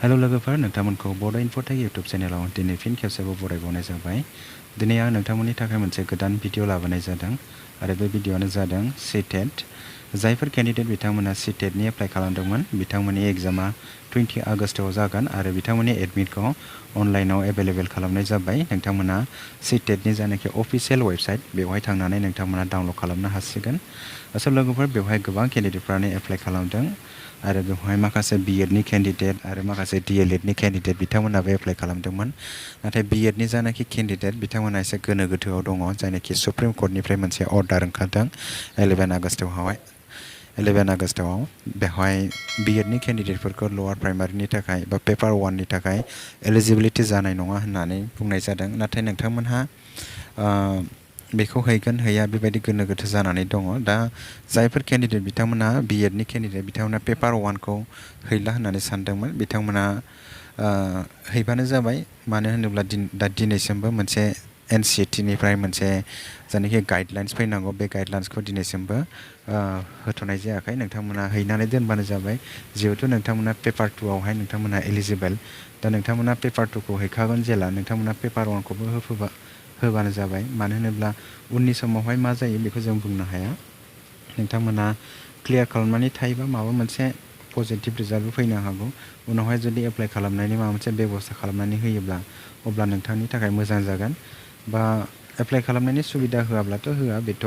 Hello लोगोफोर नोंथांमोनखौ बड' इनफ'टेक YouTube चेनेलाव दिनै फिन खेबसेबाव बरायबावनाय जाबाय। दिनै आं नोंथांमोननि थाखाय मोनसे गोदान भिडिअ लाबोनाय जादों आरो बे भिडिअआनो जादों CTET। जायफोर केन्डिडेट बिथांमोना CTET नि एप्लाइ खालामदोंमोन बिथांमोननि एग्जामा 20 आगस्टआव जागोन आरो बिथांमोननि एडमिटखौ अनलाइनाव एभेलेबेल खालामनाय जाबाय। नोंथांमोना CTET नि जानाखि अफिसियेल वेबसाइट बेवहाय थांनानै नोंथांमोना डाउनलड खालामनो हासिगोन। आसल लोगोफोर बेवहाय गोबां केन्डिडेटफ्रानो एप्लाइ खालामदों आरो बेवहाय माखासे B.Ed नि केन्डिडेट आरो माखासे DLED नि केन्डिडेट बिथांमोनाबो एप्लाइ खालामदोंमोन। नाथाय B.Ed नि जानाखि केन्डिडेट बिथांमोना एसे गोनो गोथोआव दङ, जायनाखि सुप्रिम कर्टनिफ्राय मोनसे अर्डार ओंखारदों 11 आगस्टआव बेवहाय B.Ed नि केन्डिडेटफोरखौ लवार प्राइमारिनि थाखाय बा पेपार 1 नि थाखाय एलिजिबिलिटि जानाय नङा होननानै बुंनाय जादों। नाथाय नोंथांमोनहा बेखौ हैगोन हैया बेबायदि गोनो गोथो जानानै दङ। दा जायफोर केन्डिडेट बिथांमोना B.Ed नि केन्डिडेट बिथांमोना पेपार 1 खौ हैला होननानै सानदोंमोन बिथांमोना हैबानो जाबाय। मानो होनोब्ला दिनैसिमबो मोनसे NCT निफ्राय मोनसे जायनाखि गाइडलाइन्स फैनांगौ बे गाइडलाइन्सखौ दिनैसिमबो होथ'नाय जायाखै। नोंथांमोना हैनानै दोनबानो जाबाय। जिहेथु नोंथांमोना पेपार 2 आवहाय नोंथांमोना एलिजिबल, दा नोंथांमोना पेपार 2 खौ हैखागोन जेला नोंथांमोना पेपार 1 खौबो होबानो जाबाय। मानो होनोब्ला उननि समावहाय मा जायो बेखौ जों बुंनो हाया। नोंथांमोना क्लियार खालामनानै थायोबा माबा मोनसे पजिटिभ रिजाल्टबो फैनो हागौ। उनावहाय जुदि एप्लाइ खालामनायनि माबा मोनसे बेब'स्था खालामनानै होयोब्ला अब्ला नोंथांनि थाखाय मोजां जागोन। बा एप्लाइ खालामनायनि सुबिदा होआब्लाथ' होआ, बेथ'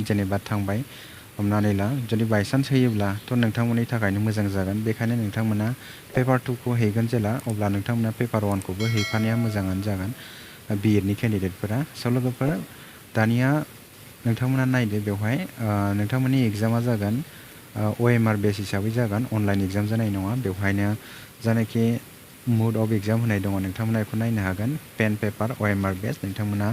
जेनेबा थांबाय। हमनानै ला जुदि बायसान्स होयोब्लाथ' नोंथांमोननि थाखायनो मोजां जागोन। बेखायनो नोंथांमोना पेपार 2 खौ हैगोन जेला अब्ला नोंथांमोना पेपार 1 खौबो हैफानाया मोजाङानो जागोन B.Ed नि केन्डिडेटफोरा। स' लोगोफोर दानिया नोंथांमोना नायदो बेवहाय नोंथांमोननि एग्जामा जागोन OMR बेस हिसाबै जागोन, अनलाइन एग्जाम जानाय नङा। बेवहायनो जायनाखि मुड अफ एग्जाम होनाय दङ नोंथांमोना बेखौ नायनो हागोन। पेन पेपार OMR बेस नोंथांमोना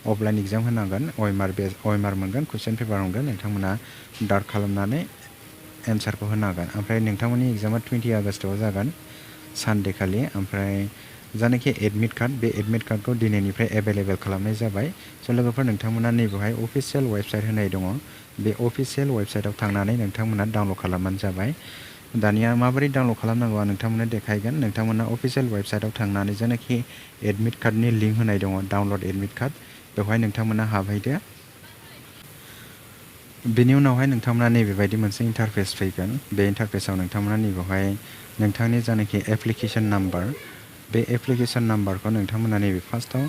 अफलाइन एग्जाम होनांगोन। OMR मोनगोन, कुइसन पेपार मोनगोन। नोंथांमोना डार्क खालामनानै एन्सारखौ होनांगोन। ओमफ्राय नोंथांमोननि एग्जामा 20 आगस्टआव जागोन सानडे खालि। ओमफ्राय जायनाखि एडमिट कार्ड बे एडमिट कार्डखौ दिनैनिफ्राय एभेलेबेल खालामनाय जाबाय। स' लोगोफोर नोंथांमोना नैबेवहाय अफिसियेल वेबसाइट होनाय दङ, बे अफिसियेल वेबसाइटआव थांनानै नोंथांमोना डाउनलड खालामबानो जाबाय। दानिया माबोरै डाउनलड खालामनांगौ आं नोंथांमोननो देखायगोन। नोंथांमोना अफिसियेल वेबसाइटआव थांनानै जायनाखि एडमिट कार्डनि लिंक होनाय दङ डाउनलड एडमिट कार्ड, बेवहाय नोंथांमोना हाबहैदो। बेनि उनावहाय नोंथांमोना नैबेबायदि मोनसे इन्टारफेस फैगोन। बे इन्टारफेसाव नोंथांमोना नैबेवहाय नोंथांनि जायनाखि एप्लिकेसन नाम्बार बे एप्लिकेसन नाम्बारखौ नोंथांमोना नैबे फार्स्टआव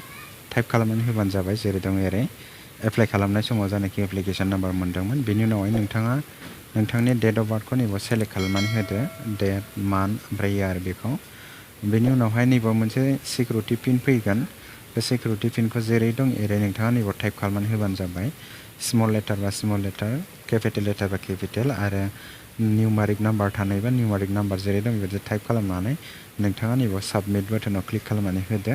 टाइप खालामनानै होबानो जाबाय। जेरै दं एरै एप्लाइ खालामनाय समाव जायनाखि एप्लिकेसन नाम्बार मोनदोंमोन। बेनि उनावहाय नोंथाङा नोंथांनि डेट अफ बार्थखौ नैबेयाव सेलेक्ट खालामनानै होदो, डेट मान्थ ओमफ्राय इयार बेखौ। बेनि उनावहाय नैबेयाव मोनसे सिकिउरिटि पिन फैगोन। बे सिकिउरिटि पिनखौ जेरै दं एरै नोंथाङा नैबेयाव टाइप खालामनानै होबानो जाबाय। स्मल लेटार बा स्मल लेटार, केपिटेल लेटार बा केपिटेल आरो निउमारिक नाम्बार थानायबा निउमारिक नाम्बार जेरै दं बेबायदि टाइप खालामनानै नोंथाङा नैबेयाव साबमिट बाटनाव क्लिक खालामनानै होदो।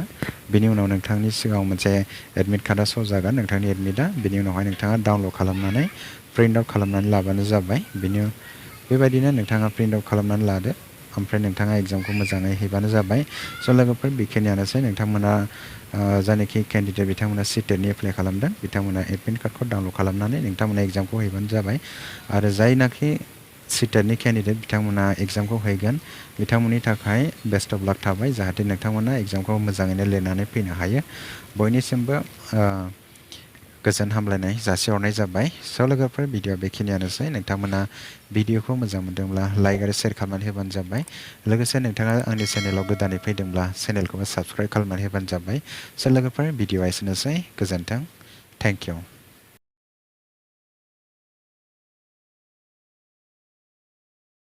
बेनि उनाव नोंथांनि सिगाङाव मोनसे एडमिट कार्डआ श' जागोन, नोंथांनि एडमिटआ। बेनि उनावहाय नोंथाङा डाउनलड खालामनानै प्रिन्ट आउट खालामनानै लाबानो जाबाय। बेबायदिनो नोंथाङा प्रिन्ट आउट खालामनानै लादो, ओमफ्राय नोंथाङा एग्जामखौ मोजाङै हैबानो जाबाय। स' लोगोफोर बेखिनियानोसै। नोंथांमोना जायनाखि केन्डिडेट बिथांमोना CTET नि एप्लाइ खालामदों बिथांमोना एडमिट कार्डखौ डाउनलड खालामनानै नोंथांमोना एग्जामखौ हैबानो जाबाय। आरो जायनाखि CTET नि केन्डिडेट बिथांमोना एग्जामखौ हैगोन बिथांमोननि थाखाय बेस्ट अफ लाक थाबाय, जाहाथे नोंथांमोना एग्जामखौ मोजाङैनो लिरनानै फैनो हायो। बयनिसिमबो गोजोन हामलायनाय जासिहरनाय जाबाय। स' लोगोफोर भिडिअआ बेखिनियानोसै। नोंथांमोना भिडिअखौ मोजां मोनदोंब्ला लाइक आरो शेयार खालामनानै होबानो जाबाय। लोगोसे नोंथाङा आंनि चेनेलाव गोदानै फैदोंब्ला चेनेलखौबो साबस्क्राइब खालामनानै होबानो जाबाय। स' लोगोफोर भिडिअआ एसेनोसै। गोजोन्थों। Thank you.